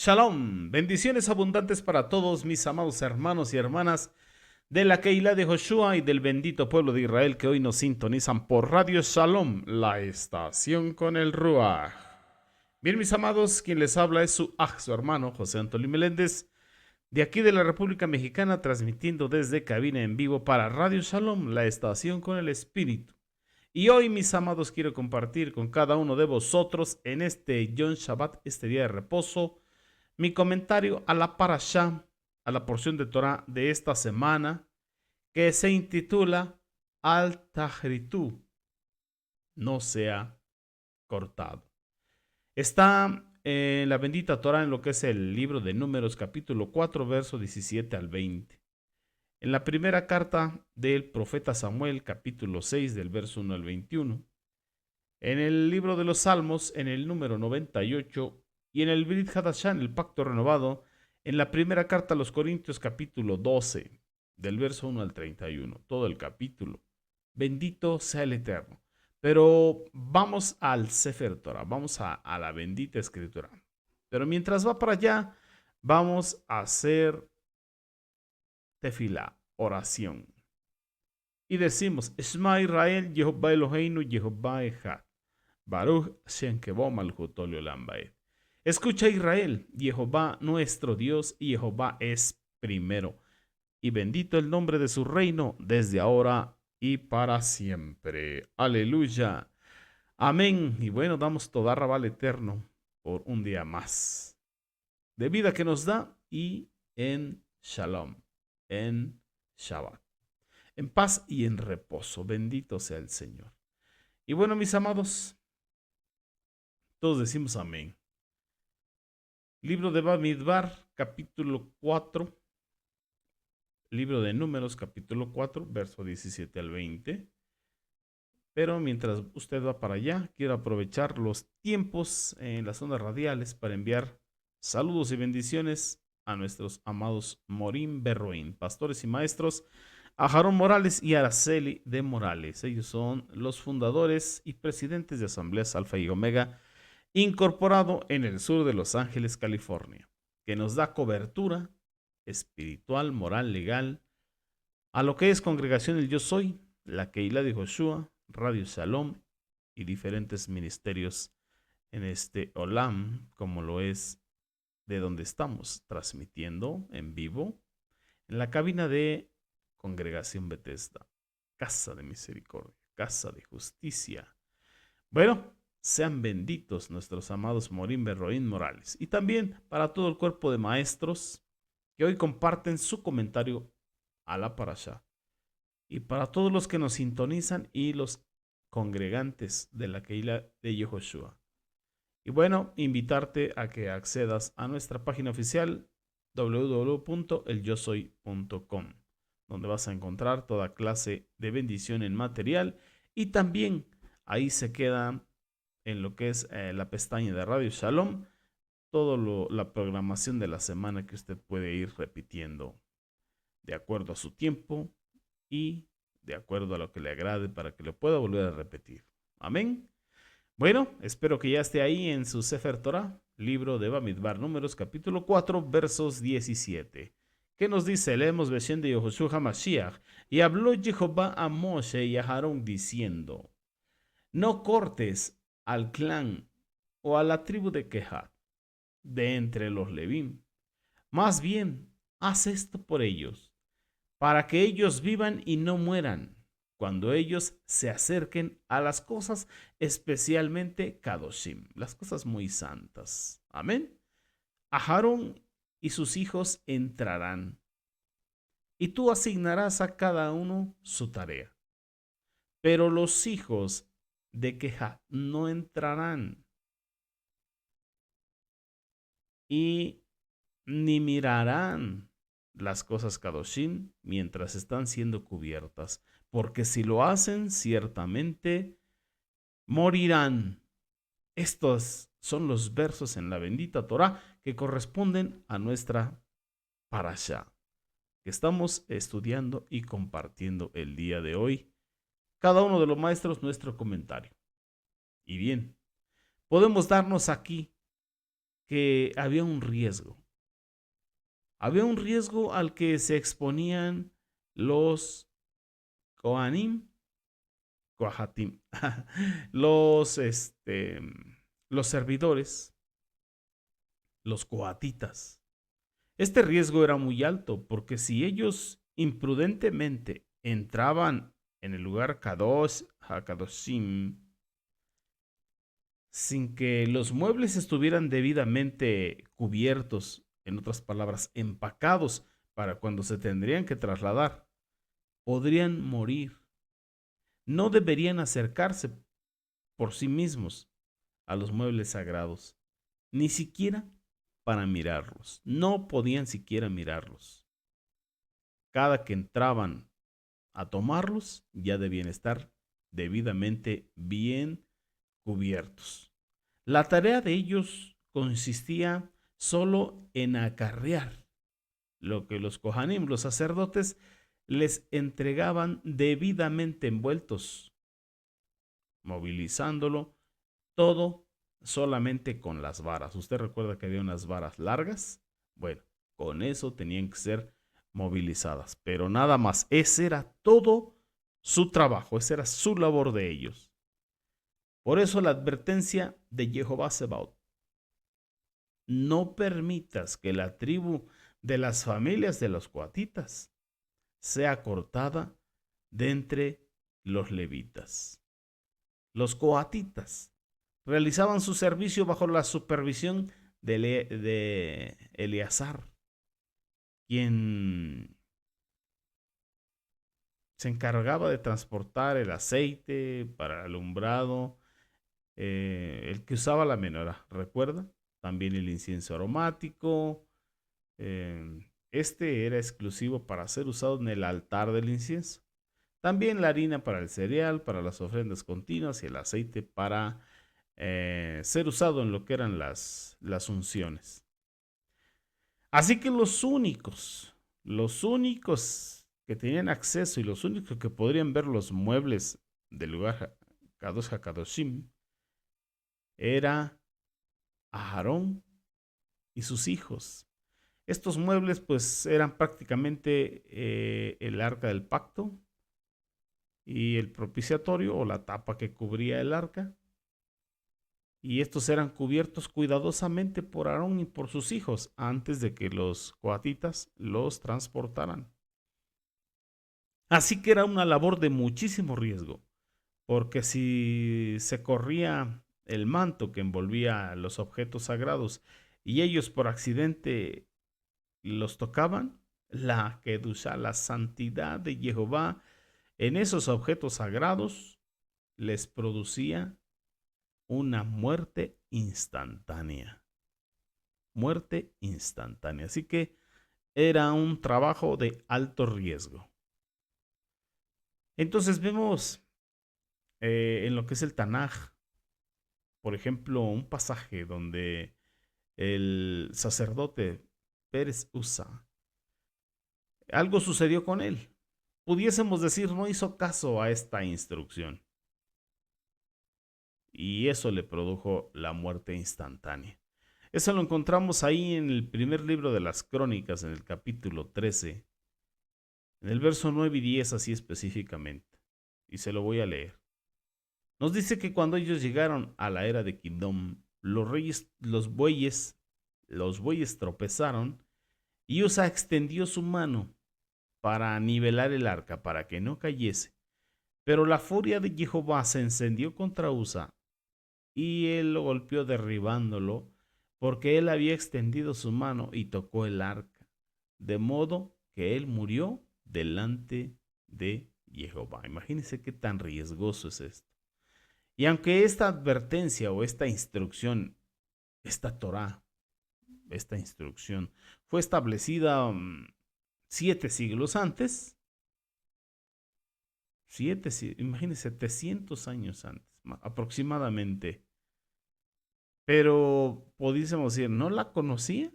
Shalom, bendiciones abundantes para todos mis amados hermanos y hermanas de la Keilah de Joshua y del bendito pueblo de Israel que hoy nos sintonizan por Radio Shalom, la estación con el Ruach. Bien, mis amados, quien les habla es su hermano José Antonio Meléndez, de aquí de la República Mexicana, transmitiendo desde cabina en vivo para Radio Shalom, la estación con el Espíritu. Y hoy, mis amados, quiero compartir con cada uno de vosotros en este Yom Shabbat, este día de reposo, mi comentario a la parashá, a la porción de Torah de esta semana, que se intitula Al Tahritú, no sea cortado. Está en la bendita Torah en lo que es el libro de Números, capítulo 4, verso 17 al 20. En la primera carta del profeta Samuel, capítulo 6, del verso 1 al 21. En el libro de los Salmos, en el número 98, y en el Brit Hadashah, el pacto renovado, en la primera carta a los Corintios, capítulo 12, del verso 1 al 31, todo el capítulo. Bendito sea el Eterno. Pero vamos al Sefer Torah, vamos a la bendita escritura. Pero mientras va para allá, vamos a hacer tefilá, oración. Y decimos, Shema Israel, Jehová Eloheinu, Jehová Echad. Baruch Shem Kevod Malchuto Leolam Vaed. Escucha Israel, Jehová nuestro Dios, y Jehová es primero. Y bendito el nombre de su reino desde ahora y para siempre. Aleluya. Amén. Y bueno, damos toda rabal eterno por un día más de vida que nos da y en shalom, en Shabbat, en paz y en reposo. Bendito sea el Señor. Y bueno, mis amados, todos decimos amén. Libro de Bamidbar, capítulo 4. Libro de Números, capítulo 4, verso 17 al 20. Pero mientras usted va para allá, quiero aprovechar los tiempos en las ondas radiales para enviar saludos y bendiciones a nuestros amados Morim Berroín, pastores y maestros, a Jarón Morales y Araceli de Morales. Ellos son los fundadores y presidentes de Asambleas Alfa y Omega, incorporado en el sur de Los Ángeles, California, que nos da cobertura espiritual, moral, legal, a lo que es Congregación El Yo Soy, la Keilah de Joshua, Radio Shalom y diferentes ministerios en este Olam, como lo es de donde estamos transmitiendo en vivo, en la cabina de Congregación Bethesda, Casa de Misericordia, Casa de Justicia. Bueno, sean benditos nuestros amados Morim Berroín Morales. Y también para todo el cuerpo de maestros que hoy comparten su comentario a la parashá. Y para todos los que nos sintonizan y los congregantes de la Keilah de Yehoshua. Y bueno, invitarte a que accedas a nuestra página oficial www.elyosoy.com, donde vas a encontrar toda clase de bendición en material y también ahí se queda en lo que es la pestaña de Radio Shalom, toda la programación de la semana que usted puede ir repitiendo de acuerdo a su tiempo y de acuerdo a lo que le agrade para que lo pueda volver a repetir. Amén. Bueno, espero que ya esté ahí en su Sefer Torah, libro de Bamidbar, Números, capítulo 4, versos 17. ¿Qué nos dice? Leemos versión de Yehoshua HaMashiach. Y habló Jehová a Moshe y a Aarón diciendo: no cortes al clan o a la tribu de Kehat de entre los Levim. Más bien, haz esto por ellos, para que ellos vivan y no mueran, cuando ellos se acerquen a las cosas especialmente Kadoshim, las cosas muy santas. Amén. A Aarón y sus hijos entrarán, y tú asignarás a cada uno su tarea. Pero los hijos de Kehat no entrarán y ni mirarán las cosas Kadoshim mientras están siendo cubiertas, porque si lo hacen, ciertamente morirán. Estos son los versos en la bendita Torah que corresponden a nuestra parashá, que estamos estudiando y compartiendo el día de hoy. Cada uno de los maestros nuestro comentario. Y bien, podemos darnos aquí que había un riesgo. Había un riesgo al que se exponían los Kohanim, Kohatim, los, los servidores, los coatitas. Este riesgo era muy alto porque si ellos imprudentemente entraban en el lugar Kadosh HaKadoshim sin que los muebles estuvieran debidamente cubiertos, en otras palabras, empacados para cuando se tendrían que trasladar, podrían morir. No deberían acercarse por sí mismos a los muebles sagrados, ni siquiera para mirarlos. No podían siquiera mirarlos. Cada que entraban a tomarlos, ya debían estar debidamente bien cubiertos. La tarea de ellos consistía solo en acarrear lo que los Kohanim, los sacerdotes, les entregaban debidamente envueltos, movilizándolo todo solamente con las varas. ¿Usted recuerda que había unas varas largas? Bueno, con eso tenían que ser movilizadas, pero nada más. Ese era todo su trabajo, esa era su labor de ellos. Por eso la advertencia de Jehová Sebaot: no permitas que la tribu de las familias de los coatitas sea cortada de entre los levitas. Los coatitas realizaban su servicio bajo la supervisión de Eleazar, quien se encargaba de transportar el aceite para el alumbrado, el que usaba la menorá, ¿recuerda? También el incienso aromático. Este era exclusivo para ser usado en el altar del incienso. También la harina para el cereal, para las ofrendas continuas y el aceite para ser usado en lo que eran las unciones. Así que los únicos que tenían acceso y los únicos que podrían ver los muebles del lugar Kadosh HaKadoshim era Aarón y sus hijos. Estos muebles pues eran prácticamente el arca del pacto y el propiciatorio o la tapa que cubría el arca. Y estos eran cubiertos cuidadosamente por Aarón y por sus hijos antes de que los coatitas los transportaran. Así que era una labor de muchísimo riesgo, porque si se corría el manto que envolvía los objetos sagrados y ellos por accidente los tocaban, la kedusha, la santidad de Jehová en esos objetos sagrados les producía una muerte instantánea. Muerte instantánea. Así que era un trabajo de alto riesgo. Entonces vemos en lo que es el Tanaj, por ejemplo, un pasaje donde el sacerdote Pérez Usa, algo sucedió con él. Pudiésemos decir, no hizo caso a esta instrucción. Y eso le produjo la muerte instantánea. Eso lo encontramos ahí en el primer libro de las Crónicas, en el capítulo 13, en el verso 9 y 10 así específicamente. Y se lo voy a leer. Nos dice que cuando ellos llegaron a la era de Kidom, los bueyes tropezaron y Usa extendió su mano para nivelar el arca, para que no cayese. Pero la furia de Jehová se encendió contra Usa y él lo golpeó derribándolo, porque él había extendido su mano y tocó el arca, de modo que él murió delante de Jehová. Imagínense qué tan riesgoso es esto. Y aunque esta advertencia o esta instrucción, esta Torá, esta instrucción fue establecida 7 siglos antes, imagínense, 700 años antes, aproximadamente. Pero pudiésemos decir, ¿no la conocía?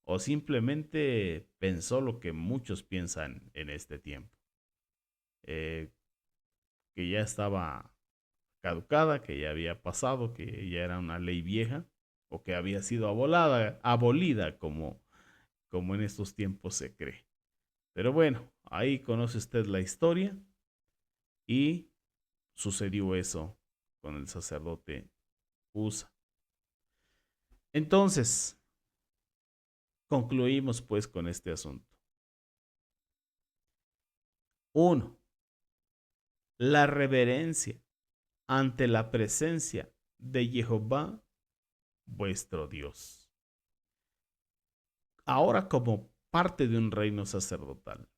¿O simplemente pensó lo que muchos piensan en este tiempo? Eh, que ya estaba caducada, que ya había pasado, que ya era una ley vieja, o que había sido abolida como en estos tiempos se cree. Pero bueno, ahí conoce usted la historia y sucedió eso con el sacerdote Usa. Entonces, concluimos pues con este asunto. 1. La reverencia ante la presencia de Jehová, vuestro Dios. Ahora, como parte de un reino sacerdotal,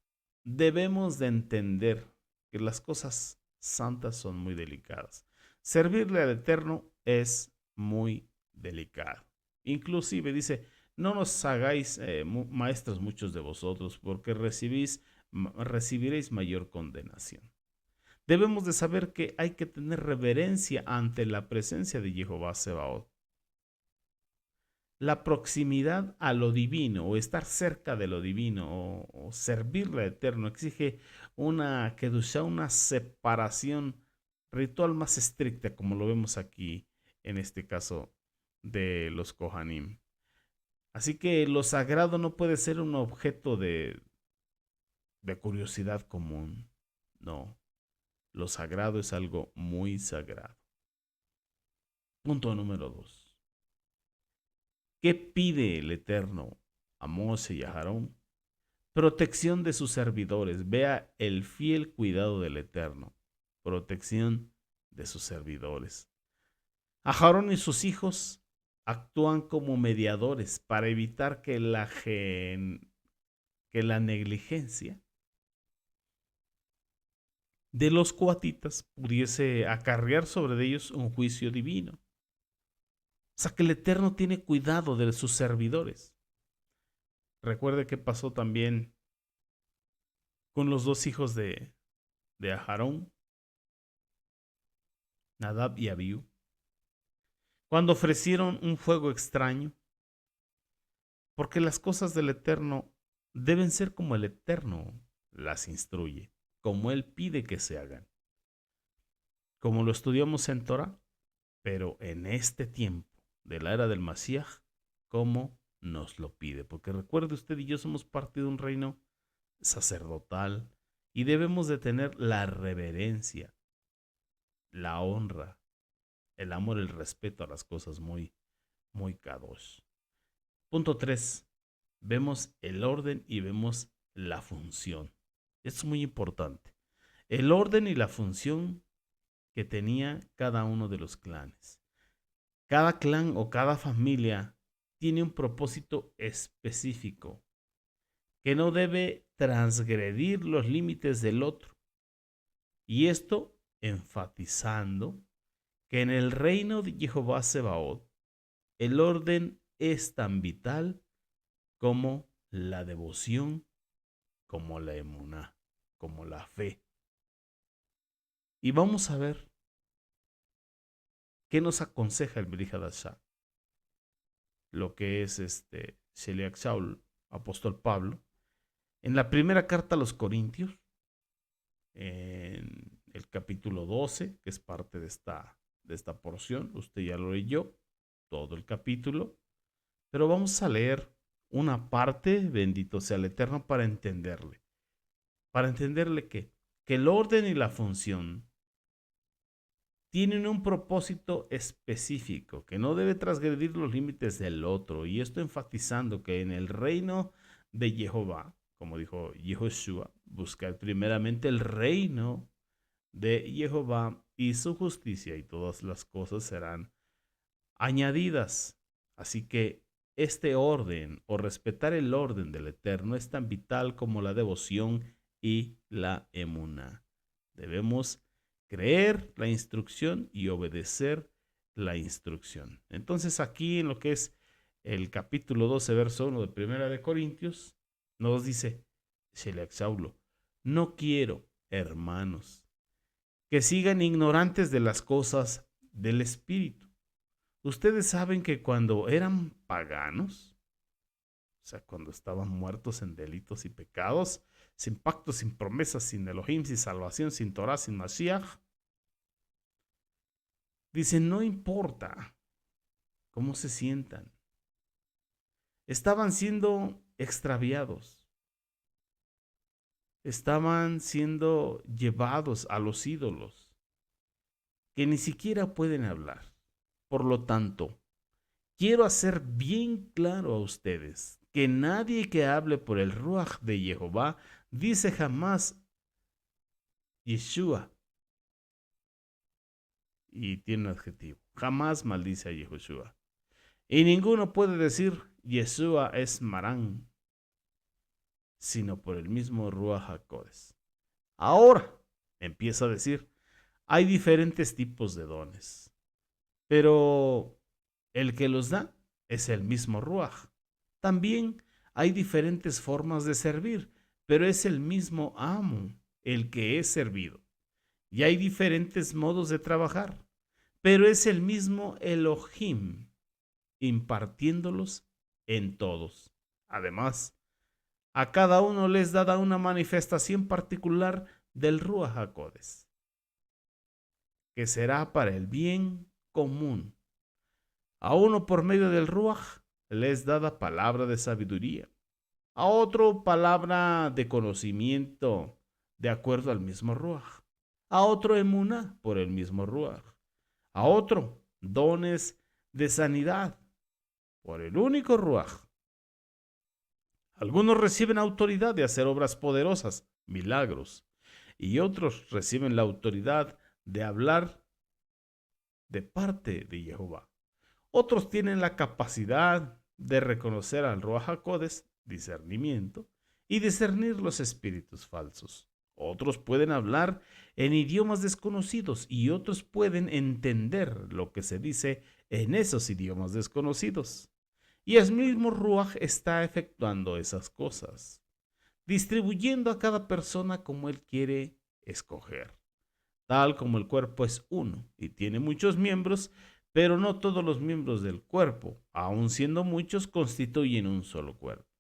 debemos de entender que las cosas santas son muy delicadas. Servirle al Eterno es muy delicado. Inclusive dice, no nos hagáis maestros muchos de vosotros, porque recibiréis mayor condenación. Debemos de saber que hay que tener reverencia ante la presencia de Jehová Sebaot. La proximidad a lo divino o estar cerca de lo divino o servirle al Eterno exige una kedushá, una separación ritual más estricta, como lo vemos aquí en este caso de los Kohanim. Así que lo sagrado no puede ser un objeto de curiosidad común. No, lo sagrado es algo muy sagrado. Punto número 2. ¿Qué pide el Eterno a Moshe y a Aarón? Protección de sus servidores. Vea el fiel cuidado del Eterno. Protección de sus servidores. A Aarón y sus hijos actúan como mediadores para evitar que la negligencia de los coatitas pudiese acarrear sobre ellos un juicio divino. O sea que el Eterno tiene cuidado de sus servidores. Recuerde que pasó también con los dos hijos de Aarón, Nadab y Abiú, cuando ofrecieron un fuego extraño, porque las cosas del Eterno deben ser como el Eterno las instruye, como Él pide que se hagan, como lo estudiamos en Torah, pero en este tiempo de la era del Mashiach, como nos lo pide, porque recuerde usted y yo somos parte de un reino sacerdotal y debemos de tener la reverencia, la honra, el amor, el respeto a las cosas muy, muy kadosh. Punto 3. Vemos el orden y vemos la función. Esto es muy importante. El orden y la función que tenía cada uno de los clanes. Cada clan o cada familia tiene un propósito específico que no debe transgredir los límites del otro. Y esto enfatizando que en el reino de Jehová Sebaot el orden es tan vital como la devoción, como la emuná, como la fe. Y vamos a ver qué nos aconseja el Brit Hadashah, lo que es Sheliach Shaul, apóstol Pablo, en la primera carta a los Corintios, en el capítulo 12, que es parte de esta porción. Usted ya lo leyó, todo el capítulo, pero vamos a leer una parte, bendito sea el Eterno, para entenderle. Para entenderle que el orden y la función tienen un propósito específico, que no debe transgredir los límites del otro, y esto enfatizando que en el reino de Jehová, como dijo Yehoshua, buscar primeramente el reino de Jehová y su justicia, y todas las cosas serán añadidas. Así que este orden o respetar el orden del Eterno es tan vital como la devoción y la emuná. Debemos creer la instrucción y obedecer la instrucción. Entonces aquí en lo que es el capítulo 12, verso 1 de Primera de Corintios, nos dice Sheliach Saulo, no quiero, hermanos, que sigan ignorantes de las cosas del Espíritu. Ustedes saben que cuando eran paganos, o sea, cuando estaban muertos en delitos y pecados, sin pacto, sin promesas, sin Elohim, sin salvación, sin Torah, sin Mashiach, dicen, no importa cómo se sientan. Estaban siendo extraviados. Estaban siendo llevados a los ídolos, que ni siquiera pueden hablar. Por lo tanto, quiero hacer bien claro a ustedes que nadie que hable por el Ruaj de Jehová dice jamás Yeshua, y tiene un adjetivo. Jamás maldice a Yehoshua. Y ninguno puede decir Yeshua es Marán, sino por el mismo Ruaj HaKodes. Ahora empieza a decir, hay diferentes tipos de dones, pero el que los da es el mismo Ruaj. También hay diferentes formas de servir, pero es el mismo amo el que es servido. Y hay diferentes modos de trabajar, pero es el mismo Elohim impartiéndolos en todos. Además, a cada uno les da una manifestación particular del Ruaj HaKodes, que será para el bien común. A uno por medio del Ruaj les dada palabra de sabiduría, a otro palabra de conocimiento de acuerdo al mismo Ruaj, a otro emuná por el mismo Ruaj, a otro dones de sanidad por el único Ruaj. Algunos reciben autoridad de hacer obras poderosas, milagros, y otros reciben la autoridad de hablar de parte de Jehová. Otros tienen la capacidad de reconocer al Ruaj HaKodes, discernimiento, y discernir los espíritus falsos. Otros pueden hablar en idiomas desconocidos y otros pueden entender lo que se dice en esos idiomas desconocidos. Y el mismo Ruaj está efectuando esas cosas, distribuyendo a cada persona como él quiere escoger. Tal como el cuerpo es uno y tiene muchos miembros, pero no todos los miembros del cuerpo, aun siendo muchos, constituyen un solo cuerpo.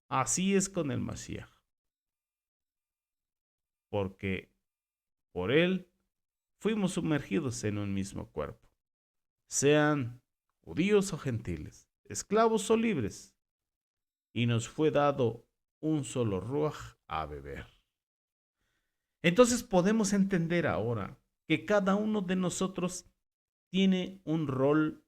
Así es con el Mashiach, porque por él fuimos sumergidos en un mismo cuerpo, sean judíos o gentiles, esclavos o libres, y nos fue dado un solo ruaj a beber. Entonces podemos entender ahora que cada uno de nosotros tiene un rol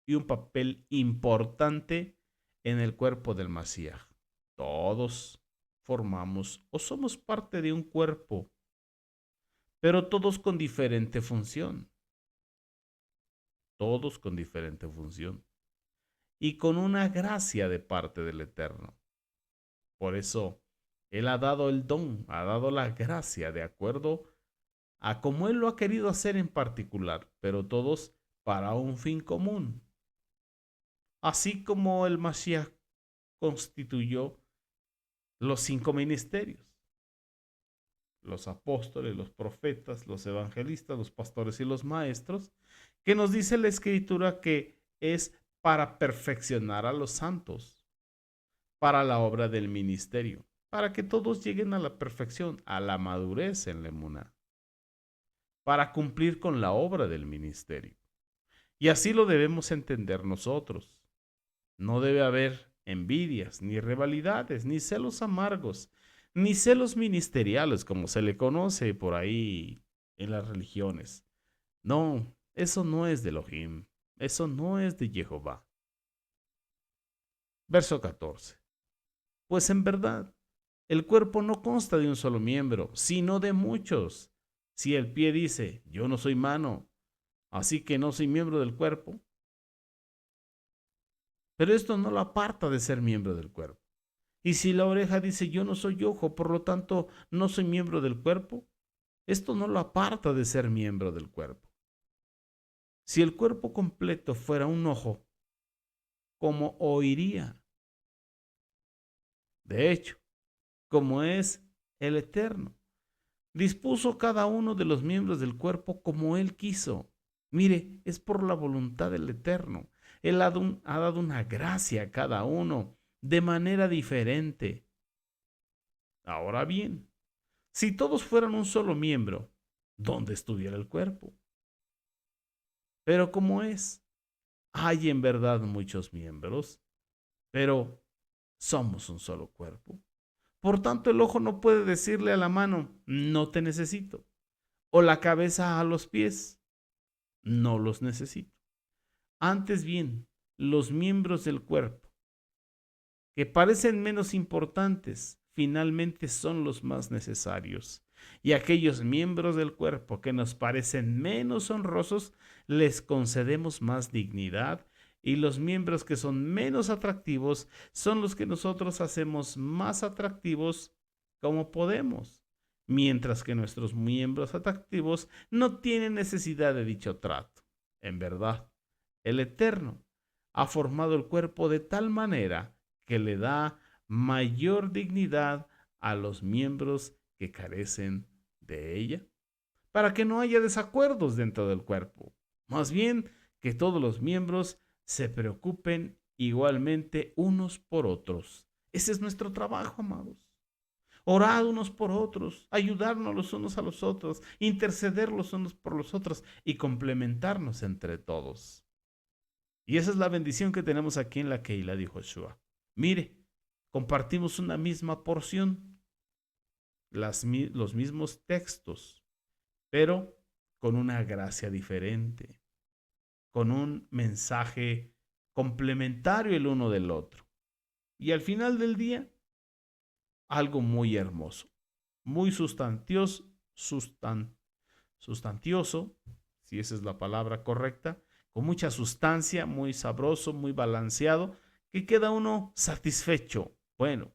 y un papel importante en el cuerpo del Mashiach. Todos formamos o somos parte de un cuerpo, pero todos con diferente función. Todos con diferente función. Y con una gracia de parte del Eterno. Por eso, Él ha dado el don, ha dado la gracia de acuerdo a como Él lo ha querido hacer en particular, pero todos para un fin común. Así como el Mashiach constituyó los 5 ministerios: los apóstoles, los profetas, los evangelistas, los pastores y los maestros, que nos dice la Escritura que es para perfeccionar a los santos, para la obra del ministerio, para que todos lleguen a la perfección, a la madurez en la emuná, para cumplir con la obra del ministerio. Y así lo debemos entender nosotros. No debe haber envidias, ni rivalidades, ni celos amargos, ni celos ministeriales, como se le conoce por ahí en las religiones. No, eso no es de Elohim, eso no es de Jehová. Verso 14. Pues en verdad, el cuerpo no consta de un solo miembro, sino de muchos. Si el pie dice, yo no soy mano, así que no soy miembro del cuerpo, pero esto no lo aparta de ser miembro del cuerpo. Y si la oreja dice, yo no soy ojo, por lo tanto no soy miembro del cuerpo, esto no lo aparta de ser miembro del cuerpo. Si el cuerpo completo fuera un ojo, ¿cómo oiría? De hecho, como es el Eterno, dispuso cada uno de los miembros del cuerpo como Él quiso. Mire, es por la voluntad del Eterno. Él ha dado una gracia a cada uno de manera diferente. Ahora bien, si todos fueran un solo miembro, ¿dónde estuviera el cuerpo? Pero como es Hay en verdad muchos miembros, pero somos un solo cuerpo. Por tanto, el ojo no puede decirle a la mano, no te necesito. O la cabeza a los pies, no los necesito. Antes bien, los miembros del cuerpo, que parecen menos importantes, finalmente son los más necesarios. Y aquellos miembros del cuerpo que nos parecen menos honrosos, les concedemos más dignidad. Y los miembros que son menos atractivos son los que nosotros hacemos más atractivos como podemos. Mientras que nuestros miembros atractivos no tienen necesidad de dicho trato. En verdad, el Eterno ha formado el cuerpo de tal manera que le da mayor dignidad a los miembros que carecen de ella, para que no haya desacuerdos dentro del cuerpo. Más bien, que todos los miembros se preocupen igualmente unos por otros. Ese es nuestro trabajo, amados. Orar unos por otros, ayudarnos los unos a los otros, interceder los unos por los otros y complementarnos entre todos. Y esa es la bendición que tenemos aquí en la Keilah, dijo Yeshua. Mire, compartimos una misma porción, los mismos textos, pero con una gracia diferente, con un mensaje complementario el uno del otro. Y al final del día, algo muy hermoso, muy sustantioso, si esa es la palabra correcta, con mucha sustancia, muy sabroso, muy balanceado, que queda uno satisfecho. Bueno,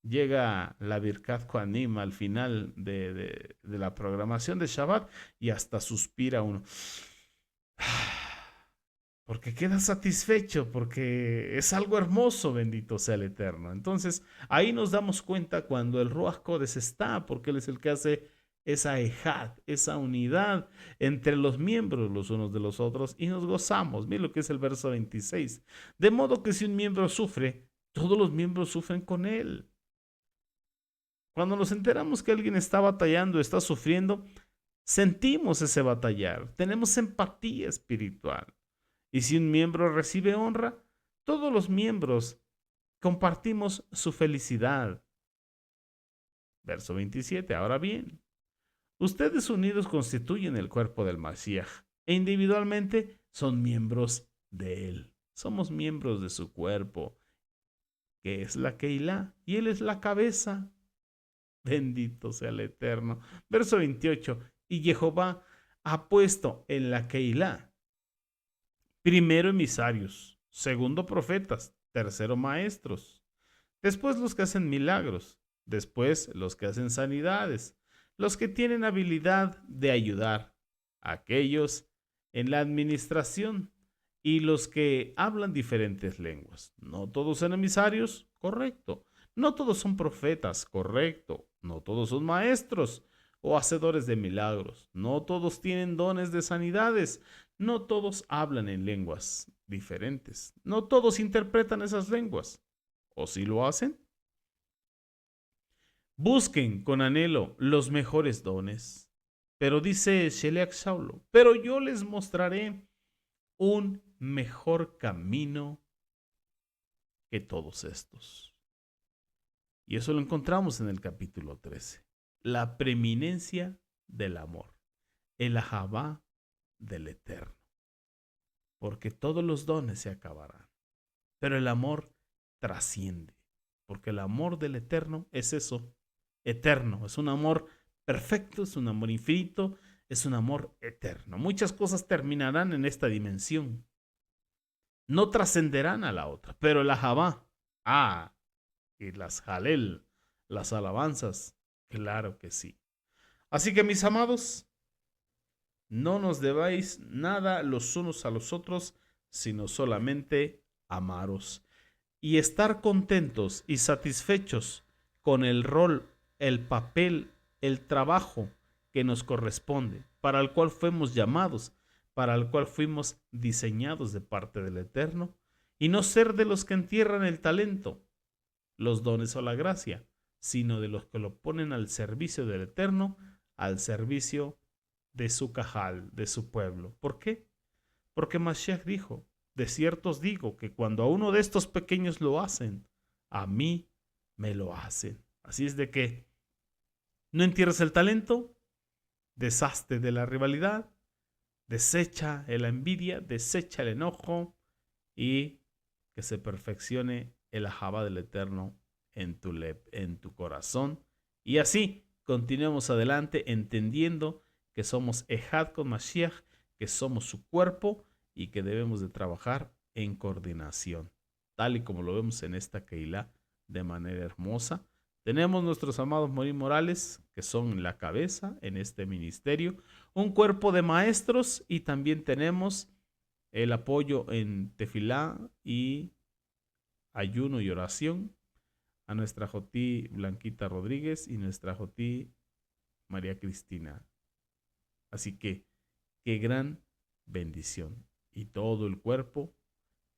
llega la Birkat Kohanim al final de la programación de Shabbat y hasta suspira uno. Porque queda satisfecho, porque es algo hermoso, bendito sea el Eterno. Entonces, ahí nos damos cuenta cuando el Ruach Kodesh está, porque Él es el que hace esa ejad, esa unidad entre los miembros los unos de los otros y nos gozamos. Mira lo que es el verso 26. De modo que si un miembro sufre, todos los miembros sufren con él. Cuando nos enteramos que alguien está batallando, está sufriendo, sentimos ese batallar, tenemos empatía espiritual. Y si un miembro recibe honra, todos los miembros compartimos su felicidad. Verso 27. Ahora bien, ustedes unidos constituyen el cuerpo del Mashiach e individualmente son miembros de él. Somos miembros de su cuerpo, que es la Keilah, y él es la cabeza. Bendito sea el Eterno. Verso 28. Y Jehová ha puesto en la Keilah primero emisarios, segundo profetas, tercero maestros, después los que hacen milagros, después los que hacen sanidades, los que tienen habilidad de ayudar, aquellos en la administración y los que hablan diferentes lenguas. No todos son emisarios, correcto. No todos son profetas, correcto. No todos son maestros o hacedores de milagros. No todos tienen dones de sanidades. No todos hablan en lenguas diferentes. No todos interpretan esas lenguas. ¿O si lo hacen? Busquen con anhelo los mejores dones. Pero dice Sheleach Saulo, pero yo les mostraré un mejor camino que todos estos. Y eso lo encontramos en el capítulo 13. La preeminencia del amor. El ahabá del Eterno. Porque todos los dones se acabarán. Pero el amor trasciende. Porque el amor del Eterno es eso, eterno. Es un amor perfecto, es un amor infinito, es un amor eterno. Muchas cosas terminarán en esta dimensión. No trascenderán a la otra. Pero el ahabá, y las jalel, las alabanzas, claro que sí. Así que mis amados, no nos debáis nada los unos a los otros, sino solamente amaros y estar contentos y satisfechos con el rol, el papel, el trabajo que nos corresponde, para el cual fuimos llamados, para el cual fuimos diseñados de parte del Eterno, y no ser de los que entierran el talento, los dones o la gracia, sino de los que lo ponen al servicio del Eterno, al servicio de su cajal, de su pueblo. ¿Por qué? Porque Mashiach dijo, de cierto os digo que cuando a uno de estos pequeños lo hacen, a mí me lo hacen. Así es de que no entierres el talento, deshazte de la rivalidad, desecha la envidia, desecha el enojo y que se perfeccione el ajaba del Eterno en tu corazón. Y así continuemos adelante entendiendo que somos Ejad con Mashiach, que somos su cuerpo y que debemos de trabajar en coordinación, tal y como lo vemos en esta Keilah de manera hermosa. Tenemos nuestros amados Morim Morales, que son la cabeza en este ministerio, un cuerpo de maestros y también tenemos el apoyo en tefilá y ayuno y oración a nuestra Jotí Blanquita Rodríguez y nuestra Jotí María Cristina. Así que qué gran bendición. Y todo el cuerpo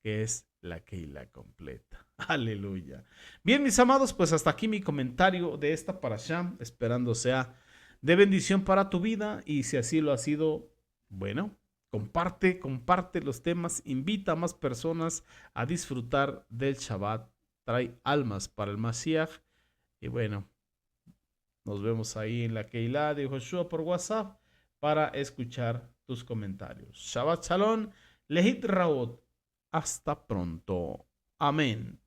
que es la Keilah completa. Aleluya. Bien, mis amados, pues hasta aquí mi comentario de esta parashá, esperando sea de bendición para tu vida y si así lo ha sido, bueno, comparte los temas, invita a más personas a disfrutar del Shabbat, trae almas para el Mashiach y bueno, nos vemos ahí en la Keilah de Joshua por WhatsApp para escuchar tus comentarios. Shabbat Shalom, Lehit Raot. Hasta pronto. Amén.